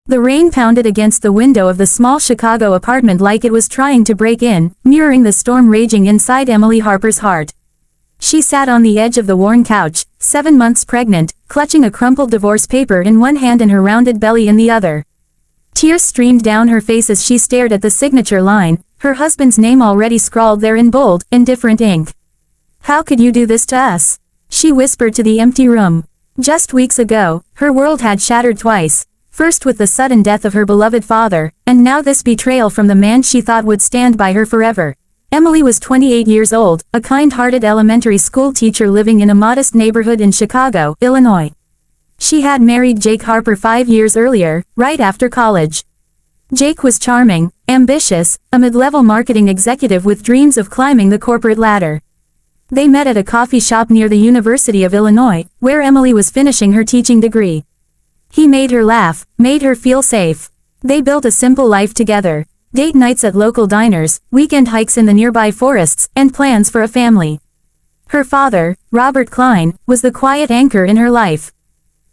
The rain pounded against the window of the small Chicago apartment like it was trying to break in, mirroring the storm raging inside Emily Harper's heart. She sat on the edge of the worn couch, 7 months pregnant, clutching a crumpled divorce paper in one hand and her rounded belly in the other. Tears streamed down her face as she stared at the signature line, her husband's name already scrawled there in bold, indifferent ink. "How could you do this to us?" she whispered to the empty room. Just weeks ago, her world had shattered twice, first with the sudden death of her beloved father, and now this betrayal from the man she thought would stand by her forever. Emily was 28 years old, a kind-hearted elementary school teacher living in a modest neighborhood in Chicago, Illinois. She had married Jake Harper 5 years earlier, right after college. Jake was charming, ambitious, a mid-level marketing executive with dreams of climbing the corporate ladder. They met at a coffee shop near the University of Illinois, where Emily was finishing her teaching degree. He made her laugh, made her feel safe. They built a simple life together. Date nights at local diners, weekend hikes in the nearby forests, and plans for a family. Her father, Robert Klein, was the quiet anchor in her life.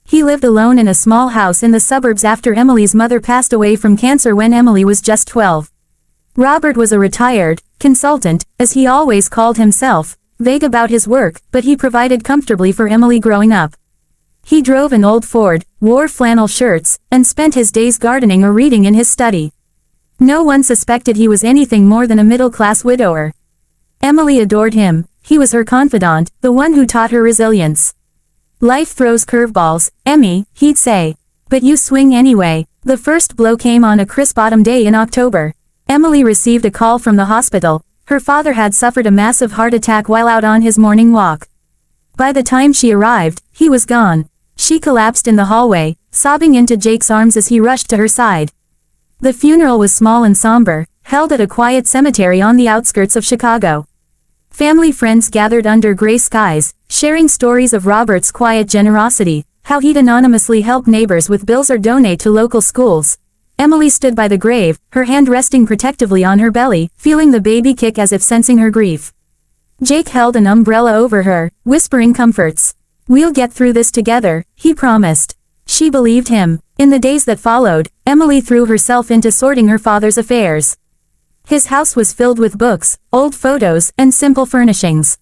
He lived alone in a small house in the suburbs after Emily's mother passed away from cancer when Emily was just 12. Robert was a retired consultant, as he always called himself, vague about his work, but he provided comfortably for Emily growing up. He drove an old Ford, wore flannel shirts, and spent his days gardening or reading in his study. No one suspected he was anything more than a middle-class widower. Emily adored him. He was her confidant, the one who taught her resilience. "Life throws curveballs, Emmy," he'd say. "But you swing anyway." The first blow came on a crisp autumn day in October. Emily received a call from the hospital. Her father had suffered a massive heart attack while out on his morning walk. By the time she arrived, he was gone. She collapsed in the hallway, sobbing into Jake's arms as he rushed to her side. The funeral was small and somber, held at a quiet cemetery on the outskirts of Chicago. Family friends gathered under gray skies, sharing stories of Robert's quiet generosity, how he'd anonymously help neighbors with bills or donate to local schools. Emily stood by the grave, her hand resting protectively on her belly, feeling the baby kick as if sensing her grief. Jake held an umbrella over her, whispering comforts. "We'll get through this together," he promised. She believed him. In the days that followed, Emily threw herself into sorting her father's affairs. His house was filled with books, old photos, and simple furnishings.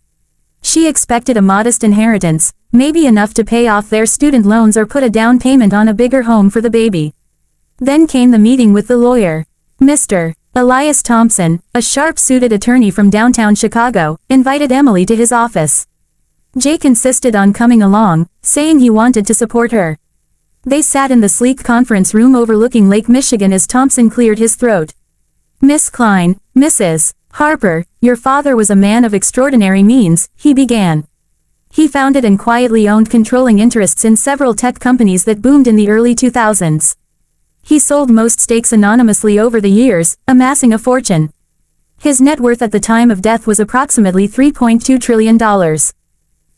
She expected a modest inheritance, maybe enough to pay off their student loans or put a down payment on a bigger home for the baby. Then came the meeting with the lawyer. Mr. Elias Thompson, a sharp-suited attorney from downtown Chicago, invited Emily to his office. Jake insisted on coming along, saying he wanted to support her. They sat in the sleek conference room overlooking Lake Michigan as Thompson cleared his throat. "Miss Klein, Mrs. Harper, your father was a man of extraordinary means," he began. He founded and quietly owned controlling interests in several tech companies that boomed in the early 2000s. He sold most stakes anonymously over the years, amassing a fortune. His net worth at the time of death was approximately $3.2 trillion.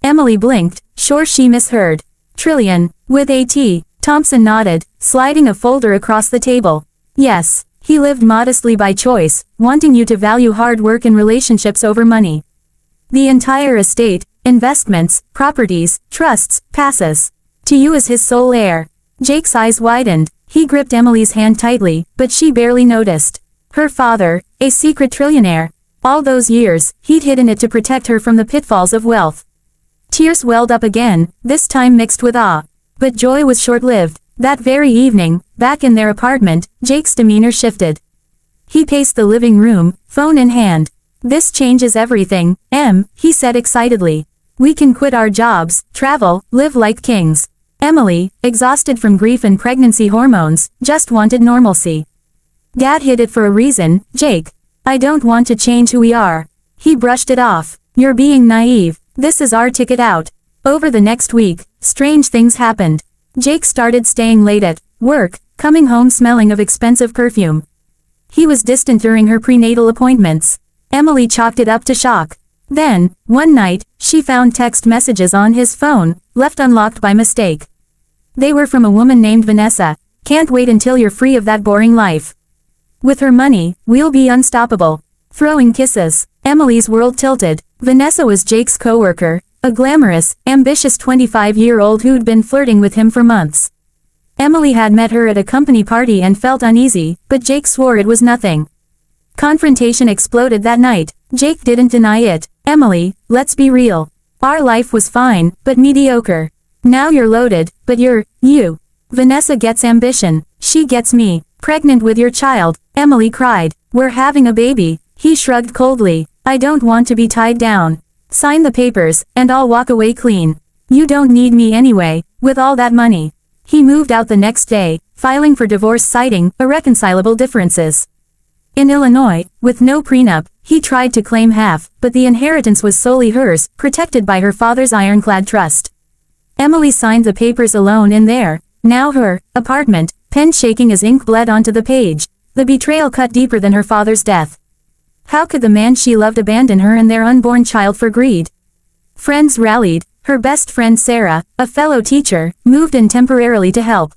Emily blinked, sure she misheard. Trillion, with a T. Thompson nodded, sliding a folder across the table. Yes, he lived modestly by choice, wanting you to value hard work and relationships over money. The entire estate, investments, properties, trusts, passes to you as his sole heir. Jake's eyes widened. He gripped Emily's hand tightly, but she barely noticed. Her father, a secret trillionaire. All those years, he'd hidden it to protect her from the pitfalls of wealth. Tears welled up again, this time mixed with awe. But joy was short-lived. That very evening, back in their apartment, Jake's demeanor shifted. He paced the living room, phone in hand. "This changes everything, Em," he said excitedly. "We can quit our jobs, travel, live like kings." Emily, exhausted from grief and pregnancy hormones, just wanted normalcy. "Dad hid it for a reason, Jake. I don't want to change who we are." He brushed it off. "You're being naive. This is our ticket out." Over the next week, strange things happened. Jake started staying late at work, coming home smelling of expensive perfume. He was distant during her prenatal appointments. Emily chalked it up to shock. Then, one night, she found text messages on his phone, left unlocked by mistake. They were from a woman named Vanessa. "Can't wait until you're free of that boring life. With her money, we'll be unstoppable." Throwing kisses. Emily's world tilted. Vanessa was Jake's coworker, a glamorous, ambitious 25-year-old who'd been flirting with him for months. Emily had met her at a company party and felt uneasy, but Jake swore it was nothing. Confrontation exploded that night. Jake didn't deny it. Emily, let's be real. Our life was fine, but mediocre. Now you're loaded, but you. Vanessa gets ambition. She gets me. Pregnant with your child. Emily cried. We're having a baby. He shrugged coldly. I don't want to be tied down. Sign the papers, and I'll walk away clean. You don't need me anyway, with all that money. He moved out the next day, filing for divorce citing irreconcilable differences. In Illinois, with no prenup, he tried to claim half, but the inheritance was solely hers, protected by her father's ironclad trust. Emily signed the papers alone in their, now her, apartment, pen shaking as ink bled onto the page. The betrayal cut deeper than her father's death. How could the man she loved abandon her and their unborn child for greed? Friends rallied. Her best friend Sarah, a fellow teacher, moved in temporarily to help.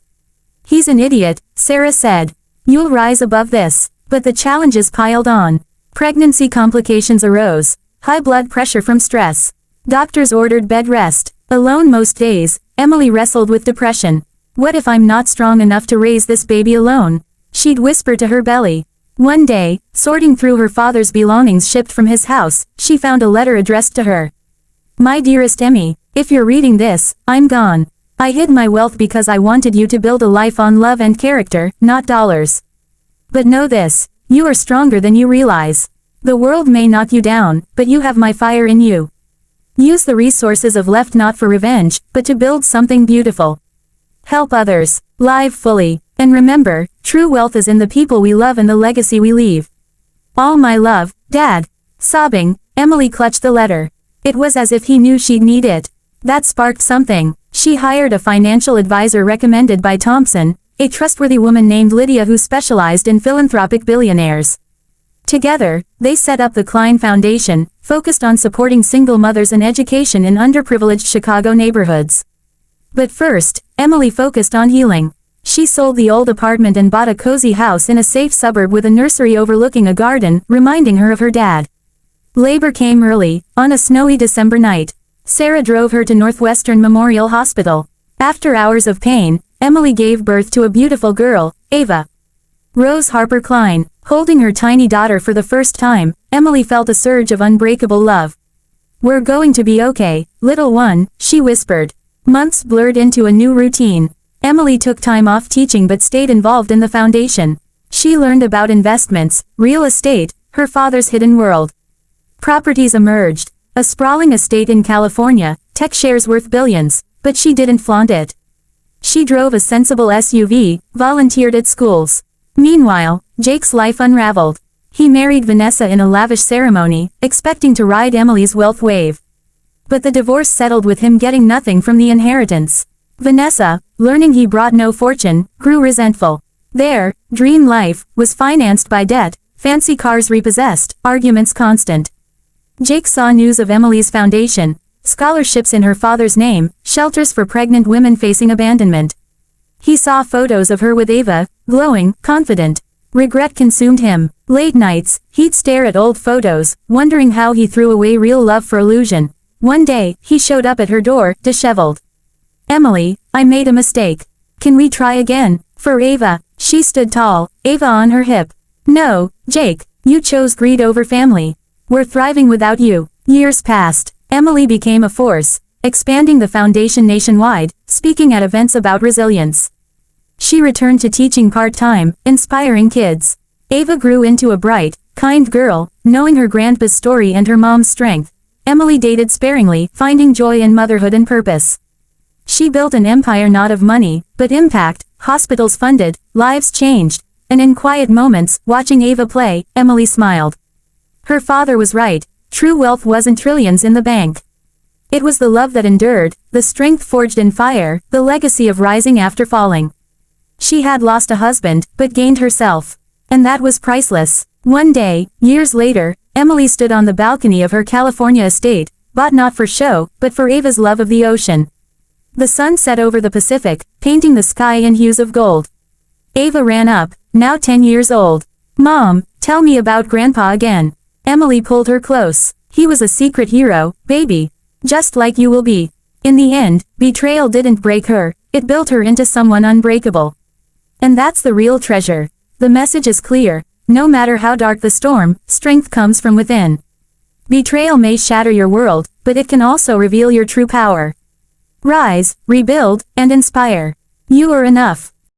He's an idiot, Sarah said. You'll rise above this. But the challenges piled on. Pregnancy complications arose. High blood pressure from stress. Doctors ordered bed rest. Alone most days, Emily wrestled with depression. What if I'm not strong enough to raise this baby alone? She'd whisper to her belly. One day, sorting through her father's belongings shipped from his house, she found a letter addressed to her. My dearest Emmy, if you're reading this, I'm gone. I hid my wealth because I wanted you to build a life on love and character, not dollars. But know this, you are stronger than you realize. The world may knock you down, but you have my fire in you. Use the resources of left not for revenge, but to build something beautiful. Help others, live fully, and remember, true wealth is in the people we love and the legacy we leave. All my love, Dad. Sobbing, Emily clutched the letter. It was as if he knew she'd need it. That sparked something. She hired a financial advisor recommended by Thompson, a trustworthy woman named Lydia who specialized in philanthropic billionaires. Together, they set up the Klein Foundation, focused on supporting single mothers and education in underprivileged Chicago neighborhoods. But first, Emily focused on healing. She sold the old apartment and bought a cozy house in a safe suburb with a nursery overlooking a garden, reminding her of her dad. Labor came early, on a snowy December night. Sarah drove her to Northwestern Memorial Hospital. After hours of pain, Emily gave birth to a beautiful girl, Ava. Rose Harper Klein. Holding her tiny daughter for the first time, Emily felt a surge of unbreakable love. We're going to be okay, little one, she whispered. Months blurred into a new routine. Emily took time off teaching but stayed involved in the foundation. She learned about investments, real estate, her father's hidden world. Properties emerged. A sprawling estate in California, tech shares worth billions, but she didn't flaunt it. She drove a sensible SUV, volunteered at schools. Meanwhile, Jake's life unraveled. He married Vanessa in a lavish ceremony, expecting to ride Emily's wealth wave. But the divorce settled with him getting nothing from the inheritance. Vanessa, learning he brought no fortune, grew resentful. Their dream life was financed by debt, fancy cars repossessed, arguments constant. Jake saw news of Emily's foundation, scholarships in her father's name, shelters for pregnant women facing abandonment. He saw photos of her with Ava, glowing, confident. Regret consumed him. Late nights, he'd stare at old photos, wondering how he threw away real love for illusion. One day, he showed up at her door, disheveled. Emily, I made a mistake. Can we try again? For Ava, she stood tall, Ava on her hip. No, Jake, you chose greed over family. We're thriving without you. Years passed. Emily became a force, expanding the foundation nationwide, speaking at events about resilience. She returned to teaching part-time, inspiring kids. Ava grew into a bright, kind girl, knowing her grandpa's story and her mom's strength. Emily dated sparingly, finding joy in motherhood and purpose. She built an empire not of money, but impact, hospitals funded, lives changed, and in quiet moments, watching Ava play, Emily smiled. Her father was right, true wealth wasn't trillions in the bank. It was the love that endured, the strength forged in fire, the legacy of rising after falling. She had lost a husband, but gained herself. And that was priceless. One day, years later, Emily stood on the balcony of her California estate, bought not for show, but for Ava's love of the ocean. The sun set over the Pacific, painting the sky in hues of gold. Ava ran up, now 10 years old. Mom, tell me about Grandpa again. Emily pulled her close. He was a secret hero, baby. Just like you will be. In the end, betrayal didn't break her, It built her into someone unbreakable. And that's the real treasure. The message is clear. No matter how dark the storm, strength comes from within. Betrayal may shatter your world, but it can also reveal your true power. Rise, rebuild, and inspire. You are enough.